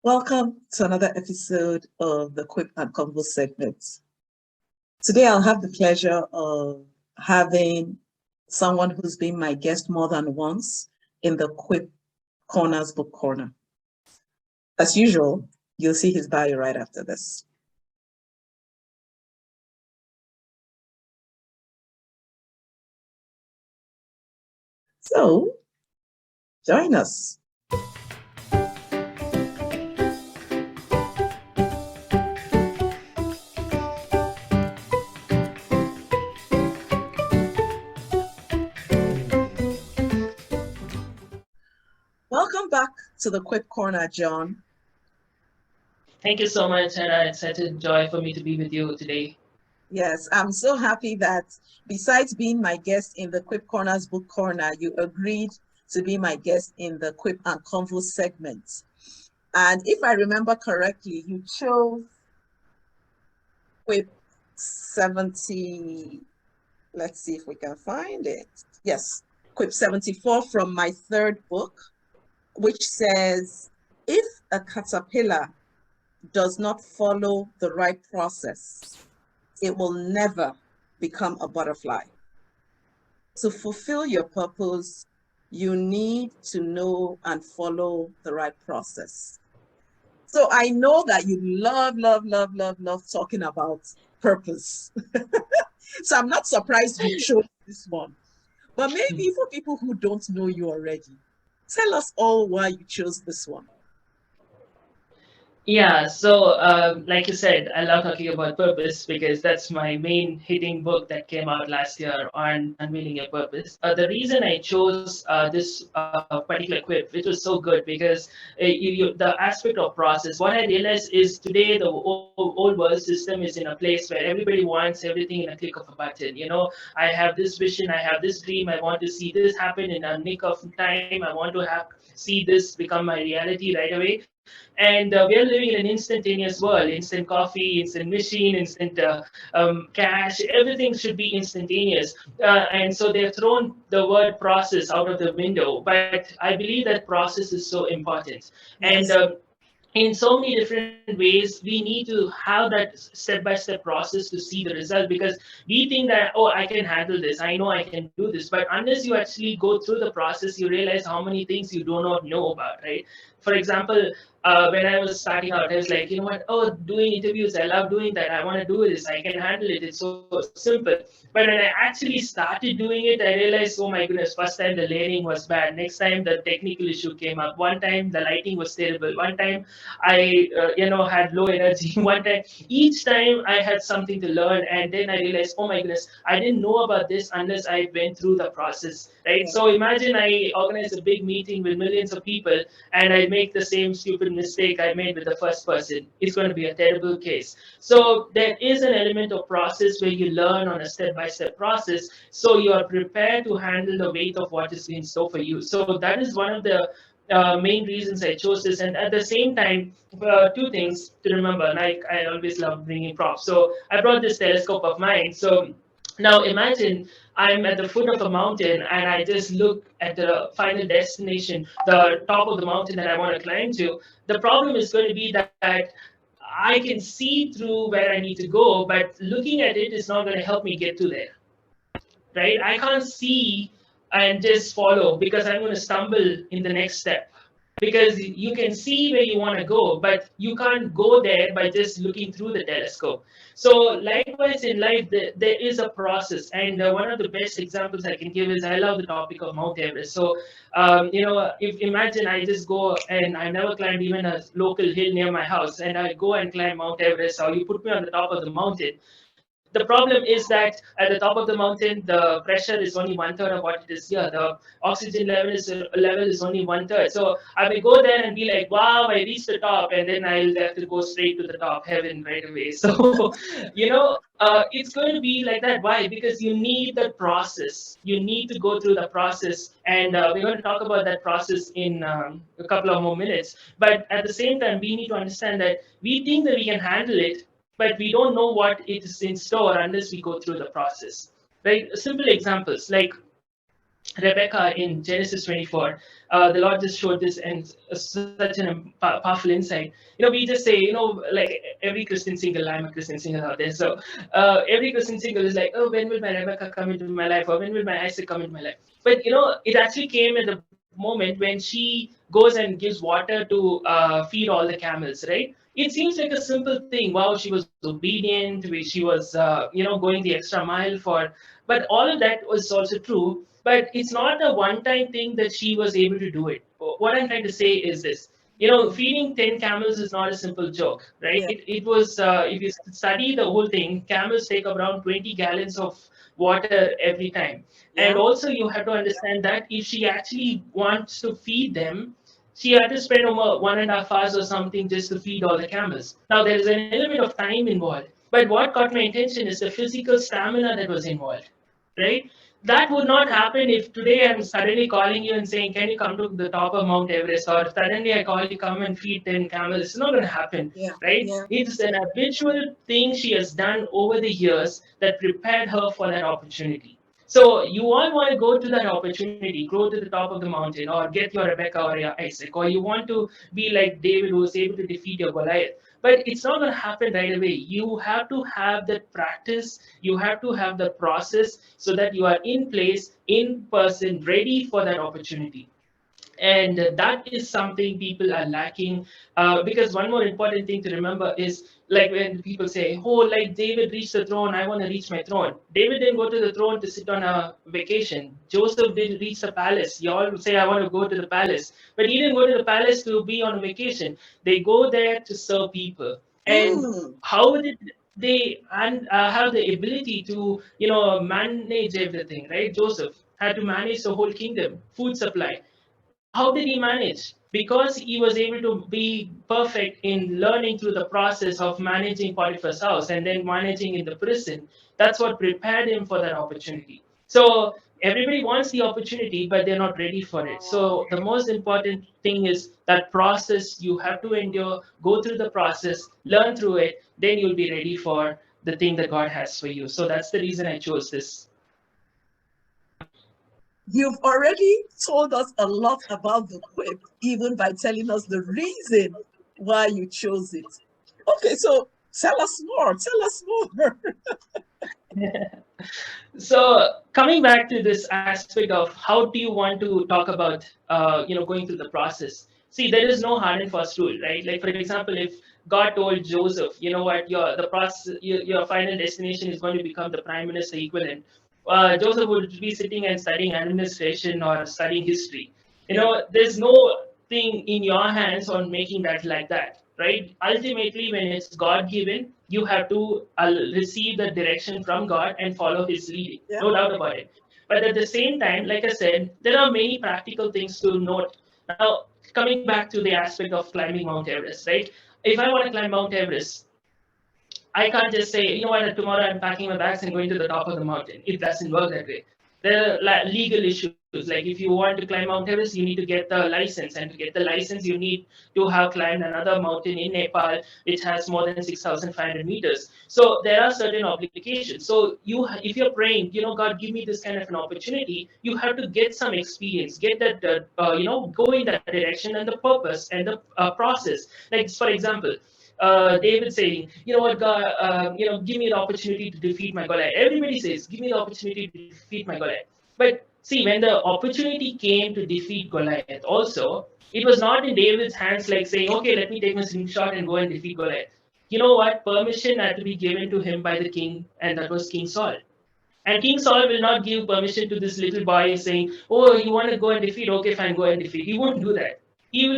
Welcome to another episode of the Quip and Convo segment. Today, I'll have the pleasure of having someone who's been my guest more than once in the Quip Corners Book Corner. As usual, you'll see his bio right after this. So, join us. Welcome back to the Quip Corner, John. Thank you so much, Hannah. It's such a joy for me to be with you today. Yes, I'm so happy that besides being my guest in the Quip Corners Book Corner, you agreed to be my guest in the Quip and Convo segment. And if I remember correctly, you chose Quip 70. Let's see if we can find it. Yes, Quip 74 from my third book, which says, if a caterpillar does not follow the right process, it will never become a butterfly. To fulfill your purpose, you need to know and follow the right process. So I know that you love talking about purpose. So I'm not surprised you chose this one. But maybe for people who don't know you already, tell us all why you chose this one. Yeah, so like you said, I love talking about purpose because that's my main hitting book that came out last year on unveiling your purpose. The reason I chose this particular quip, which was so good because the aspect of process, what I realized is today the old world system is in a place where everybody wants everything in a click of a button. I have this vision, I have this dream, I want to see this happen in a nick of time, I want to see this become my reality right away. And we are living in an instantaneous world, instant coffee, instant machine, instant cash, everything should be instantaneous. And so they've thrown the word process out of the window, but I believe that process is so important. And Yes. in so many different ways, we need to have that step-by-step process to see the result, because we think that, oh, I can handle this, I know I can do this, but unless you actually go through the process, you realize how many things you do not know about, right? For example, when I was starting out, I was like, you know what, oh, doing interviews, I love doing that, I want to do this, I can handle it, it's so simple. But when I actually started doing it, I realized, oh my goodness, first time the layering was bad, next time the technical issue came up, one time the lighting was terrible, one time I, had low energy. One time, each time I had something to learn, and then I realized, oh my goodness, I didn't know about this unless I went through the process, right? Yeah. So imagine I organize a big meeting with millions of people, and I make the same stupid mistake I made with the first person. It's going to be a terrible case. So there is an element of process where you learn on a step-by-step process, so you are prepared to handle the weight of what is in store for you. So that is one of the main reasons I chose this. And at the same time, two things to remember. Like, I always love bringing props. So I brought this telescope of mine. So now imagine I'm at the foot of a mountain and I just look at the final destination, the top of the mountain that I want to climb to. The problem is going to be that I can see through where I need to go, but looking at it is not going to help me get to there, right? I can't see and just follow, because I'm going to stumble in the next step. Because you can see where you want to go, but you can't go there by just looking through the telescope. So, likewise in life, there is a process. And one of the best examples I can give is, I love the topic of Mount Everest. So, if imagine I just go and I never climbed even a local hill near my house, and I go and climb Mount Everest, or you put me on the top of the mountain. The problem is that at the top of the mountain, the pressure is only one third of what it is here. The oxygen level is only one third. So I may go there and be like, wow, I reached the top, and then I'll have to go straight to the top, heaven right away. So it's going to be like that. Why? Because you need the process. You need to go through the process, and we're going to talk about that process in a couple of more minutes. But at the same time, we need to understand that we think that we can handle it, but we don't know what is in store unless we go through the process, right? Simple examples like, Rebecca in Genesis 24, the Lord just showed this and such an powerful insight. We just say, like every Christian single, I'm a Christian single out there. So every Christian single is like, oh, when will my Rebecca come into my life? Or when will my Isaac come into my life? But, it actually came at the moment when she goes and gives water to feed all the camels, right? It seems like a simple thing. Wow, she was obedient. She was, going the extra mile for. But all of that was also true. But it's not a one-time thing that she was able to do it. What I'm trying to say is this. Feeding 10 camels is not a simple joke, right? Yeah. It was, if you study the whole thing, camels take around 20 gallons of water every time. And Yeah. also, you have to understand that if she actually wants to feed them, she had to spend over 1.5 hours or something just to feed all the camels. Now, there is an element of time involved. But what caught my attention is the physical stamina that was involved, right? That would not happen if today I'm suddenly calling you and saying, can you come to the top of Mount Everest? Or suddenly I call you, come and feed 10 camels. It's not going to happen, Yeah. right? Yeah. It's an habitual thing she has done over the years that prepared her for that opportunity. So you all want to go to that opportunity, go to the top of the mountain, or get your Rebecca or your Isaac, or you want to be like David who was able to defeat your Goliath. But it's not going to happen right away. You have to have that practice. You have to have the process so that you are in place, in person, ready for that opportunity. And that is something people are lacking, because one more important thing to remember is like when people say, oh, like David reached the throne, I want to reach my throne. David didn't go to the throne to sit on a vacation. Joseph didn't reach the palace. You all say, I want to go to the palace, but he didn't go to the palace to be on a vacation. They go there to serve people. And Mm. how did they and have the ability to manage everything, right? Joseph had to manage the whole kingdom, food supply. How did he manage? Because he was able to be perfect in learning through the process of managing Potiphar's house and then managing in the prison. That's what prepared him for that opportunity. So everybody wants the opportunity, but they're not ready for it. So the most important thing is that process. You have to endure, go through the process, learn through it, then you'll be ready for the thing that God has for you. So that's the reason I chose this. You've already told us a lot about the quip, even by telling us the reason why you chose it. Okay, so tell us more. Tell us more. So coming back to this aspect of how do you want to talk about going through the process. See, there is no hard and fast rule, right? Like for example, if God told Joseph, you know what, your final destination is going to become the prime minister equivalent, Joseph would be sitting and studying administration or studying history. Yeah. There's no thing in your hands on making that like that, right? Ultimately, when it's God given, you have to receive the direction from God and follow His leading, Yeah. no doubt about it. But at the same time, like I said, there are many practical things to note. Now, coming back to the aspect of climbing Mount Everest, right? If I want to climb Mount Everest, I can't just say, you know what, tomorrow I'm packing my bags and going to the top of the mountain. It doesn't work that way. There are legal issues. Like if you want to climb Mount Everest, you need to get the license. And to get the license, you need to have climbed another mountain in Nepal, which has more than 6,500 meters. So there are certain obligations. So if you're praying, God, give me this kind of an opportunity, you have to get some experience, get that, go in that direction and the purpose and the process. Like, for example, David saying, you know what, God, give me the opportunity to defeat my Goliath. Everybody says, give me the opportunity to defeat my Goliath. But see, when the opportunity came to defeat Goliath, also, it was not in David's hands like saying, okay, let me take my slingshot and go and defeat Goliath. You know what? Permission had to be given to him by the king, and that was King Saul. And King Saul will not give permission to this little boy saying, oh, you want to go and defeat? Okay, fine, go and defeat. He won't do that. He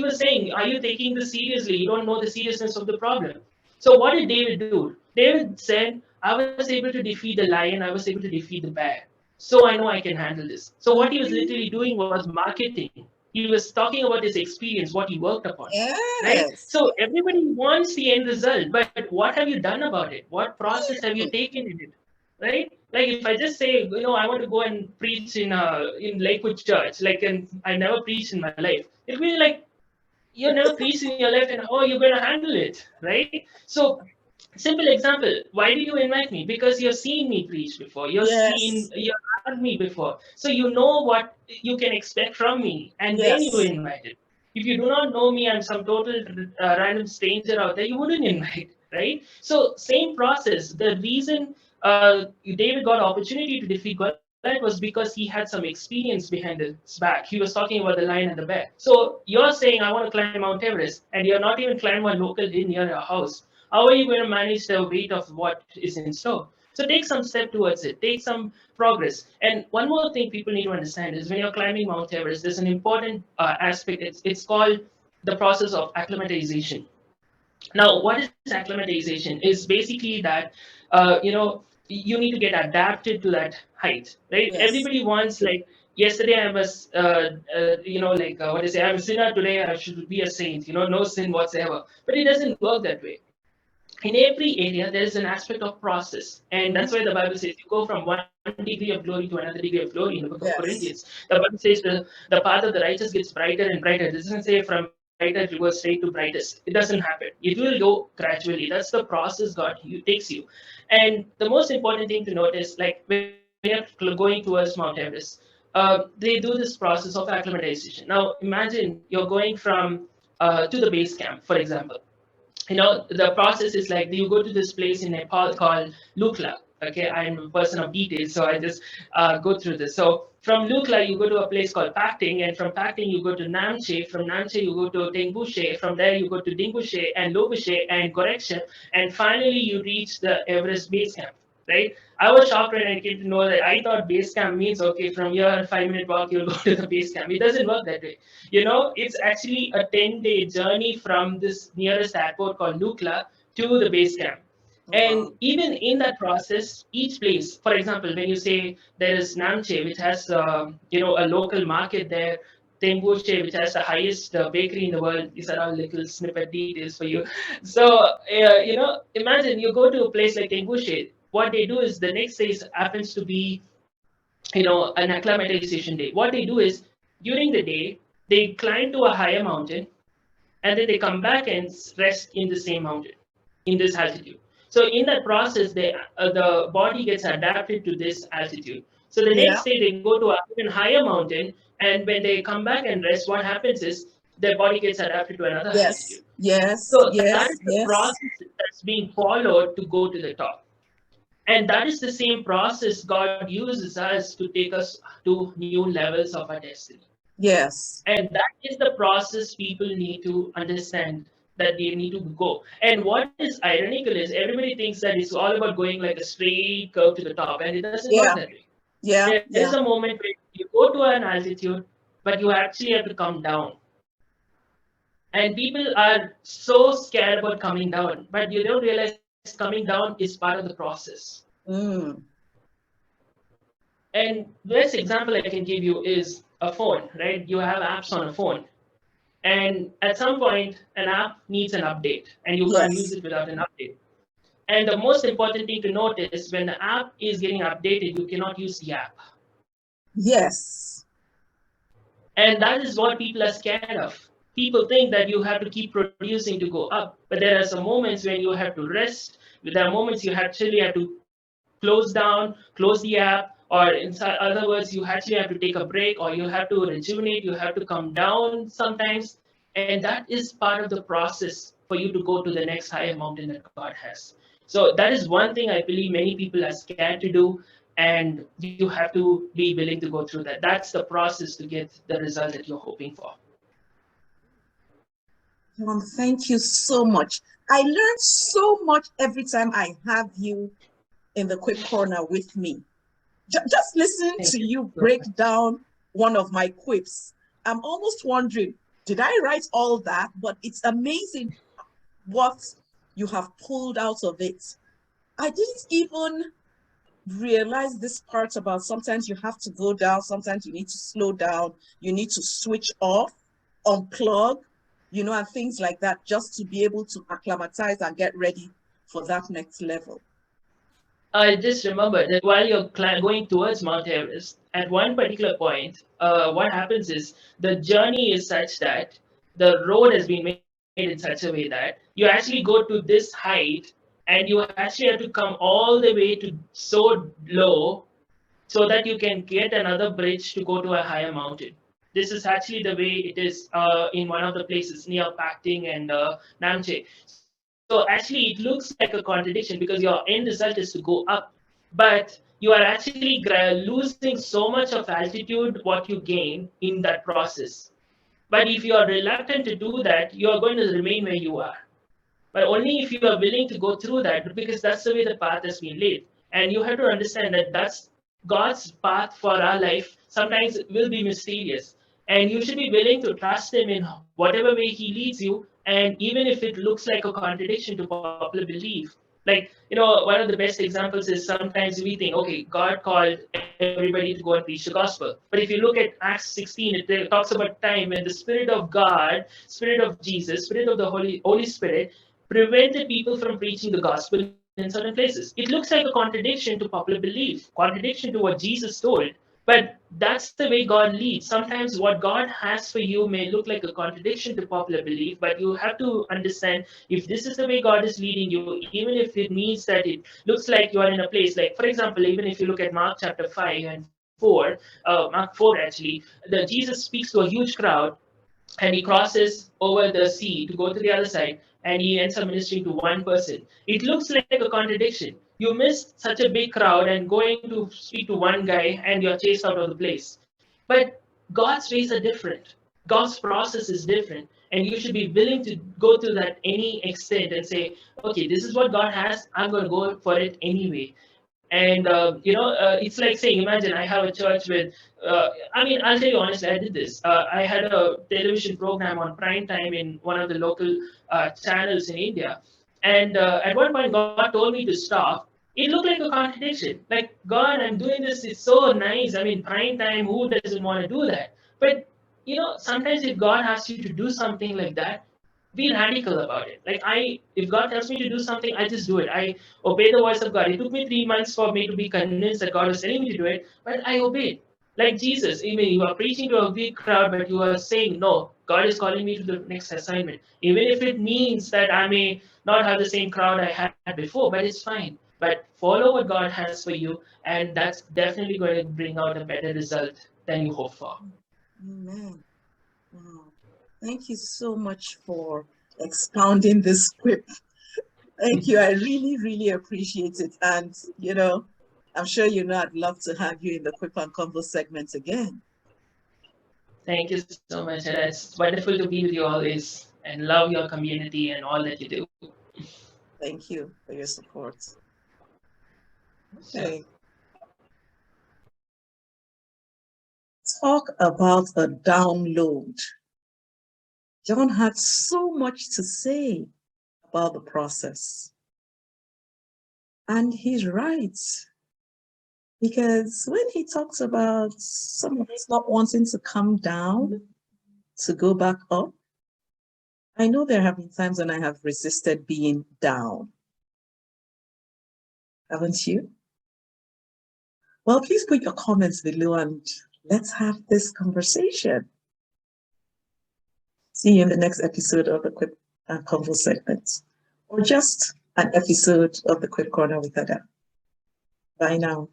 was saying, are you taking this seriously? You don't know the seriousness of the problem. So what did David do? David said, I was able to defeat the lion, I was able to defeat the bear. So I know I can handle this. So what he was literally doing was marketing. He was talking about his experience, what he worked upon. Right? Yes. So everybody wants the end result, but what have you done about it? What process have you taken in it? Right? Like if I just say, I want to go and preach in Lakewood Church, like, and I never preached in my life, it'll be like you never preached in your life, and how are you going to handle it, right? So Simple example. Why did you invite me? Because you've seen me preach before. Yes. You've heard me before. So you know what you can expect from me, and then you Yes. invited. If you do not know me, I'm some total random stranger out there, you wouldn't invite, right? So same process. The reason David got opportunity to defeat Goliath was because he had some experience behind his back. He was talking about the lion and the bear. So you're saying, I want to climb Mount Everest, and you're not even climbing one local hill near your house. How are you going to manage the weight of what is in store? So take some step towards it, take some progress. And one more thing people need to understand is when you're climbing Mount Everest, there's an important aspect. It's called the process of acclimatization. Now, what is acclimatization? Is basically that you need to get adapted to that height, right? Yes. Everybody wants, like, yesterday I was what I say, I'm a sinner, today I should be a saint, no sin whatsoever. But it doesn't work that way. In every area there is an aspect of process, and that's why the Bible says you go from one degree of glory to another degree of glory. In the book of Corinthians, Yes. the Bible says the path of the righteous gets brighter and brighter. It doesn't say from brighter it goes straight to brightest. It doesn't happen. It will go gradually. That's the process God takes you. And the most important thing to notice, like when you're going towards Mount Everest, they do this process of acclimatization. Now imagine you're going from to the base camp, for example. The process is like you go to this place in Nepal called Lukla. Okay, I'm a person of details, so I just go through this. So from Lukla you go to a place called Pakting, and from Pakting you go to Namche. From Namche you go to Tengushe. From there you go to Dingushe and Lobushe and Gorekshe, and finally you reach the Everest base camp. Right? I was shocked when I came to know that. I thought base camp means, okay, from here 5 minute walk you'll go to the base camp. It doesn't work that way. It's actually a 10-day journey from this nearest airport called Lukla to the base camp. And Wow. even in that process, each place, for example, when you say there is Namche, which has a local market there, Tengushe, which has the highest bakery in the world. These are all little snippet details for you. So imagine you go to a place like Tengushe. What they do is the next day happens to be an acclimatization day. What they do is during the day they climb to a higher mountain, and then they come back and rest in the same mountain, in this altitude. So in that process, the body gets adapted to this altitude. So the Yeah. next day they go to an even higher mountain, and when they come back and rest, what happens is their body gets adapted to another Yes. altitude. Yes. So that Yes. is the Yes. process that's being followed to go to the top. And that is the same process God uses us to take us to new levels of our destiny. Yes. And that is the process people need to understand that they need to go. And what is ironical is everybody thinks that it's all about going like a straight curve to the top, and it doesn't work Yeah. that way. Yeah. There is Yeah. a moment where you go to an altitude, but you actually have to come down. And people are so scared about coming down, but you don't realize coming down is part of the process. Mm. And the best example I can give you is a phone, right? You have apps on a phone. And at some point, an app needs an update, and you can't use Yes. it without an update. And the most important thing to note is when the app is getting updated, you cannot use the app. Yes. And that is what people are scared of. People think that you have to keep producing to go up, but there are some moments when you have to rest. There are moments you actually have to close down, close the app, or in other words, you actually have to take a break, or you have to rejuvenate, you have to come down sometimes. And that is part of the process for you to go to the next higher mountain that God has. So that is one thing I believe many people are scared to do, and you have to be willing to go through that. That's the process to get the result that you're hoping for. Thank you so much. I learned so much every time I have you in the Quip Corner with me. Just listen Thank to you you so break much. down one of my quips. I'm almost wondering, did I write all that? But it's amazing what you have pulled out of it. I didn't even realize this part about sometimes you have to go down, sometimes you need to slow down, you need to switch off, unplug, and things like that, just to be able to acclimatize and get ready for that next level. I just remember that while you're going towards Mount Everest, at one particular point, what happens is the journey is such that the road has been made in such a way that you actually go to this height, and you actually have to come all the way to so low so that you can get another bridge to go to a higher mountain. This is actually the way it is in one of the places near Pakting and Namche. So actually, it looks like a contradiction because your end result is to go up, but you are actually losing so much of altitude what you gain in that process. But if you are reluctant to do that, you are going to remain where you are. But only if you are willing to go through that, because that's the way the path has been laid. And you have to understand that that's God's path for our life. Sometimes it will be mysterious. And you should be willing to trust Him in whatever way He leads you. And even if it looks like a contradiction to popular belief, like, one of the best examples is sometimes we think, okay, God called everybody to go and preach the gospel. But if you look at Acts 16, it talks about time when the Spirit of God, Spirit of Jesus, Spirit of the Holy Spirit prevented people from preaching the gospel in certain places. It looks like a contradiction to popular belief, contradiction to what Jesus told. But that's the way God leads. Sometimes what God has for you may look like a contradiction to popular belief, but you have to understand if this is the way God is leading you, even if it means that it looks like you are in a place, like, for example, even if you look at Mark chapter 5 and 4, Mark 4 actually, Jesus speaks to a huge crowd and he crosses over the sea to go to the other side and he ends up ministering to one person. It looks like a contradiction. You missed such a big crowd and going to speak to one guy and you're chased out of the place. But God's ways are different. God's process is different. And you should be willing to go to that any extent and say, okay, this is what God has. I'm going to go for it anyway. And it's like saying, imagine I have a church with I'll tell you honestly, I did this. I had a television program on prime time in one of the local channels in India, and at one point God told me to stop. It looked like a contradiction. Like, God, I'm doing this, it's so nice. I mean, prime time, who doesn't want to do that? But sometimes if God asks you to do something like that, be radical about it. Like, if God tells me to do something, I just do it. I obey the voice of God. It took me 3 months for me to be convinced that God was telling me to do it, but I obeyed. Like Jesus, I mean, you are preaching to a big crowd, but you are saying, no, God is calling me to the next assignment. Even if it means that I may not have the same crowd I had before, but it's fine. But follow what God has for you, and that's definitely going to bring out a better result than you hope for. Amen. Wow. Thank you so much for expounding this quip. Thank you. I really, really appreciate it. And, I'm sure I'd love to have you in the Quip and Convo segment again. Thank you so much. And it's wonderful to be with you always and love your community and all that you do. Thank you for your support. Okay. Talk about a download. John had so much to say about the process. And he's right. Because when he talks about some of us not wanting to come down, to go back up, I know there have been times when I have resisted being down. Haven't you? Well, please put your comments below and let's have this conversation. See you in the next episode of the Quip and Convo segment, or just an episode of the Quip Corner with Ada. Bye now.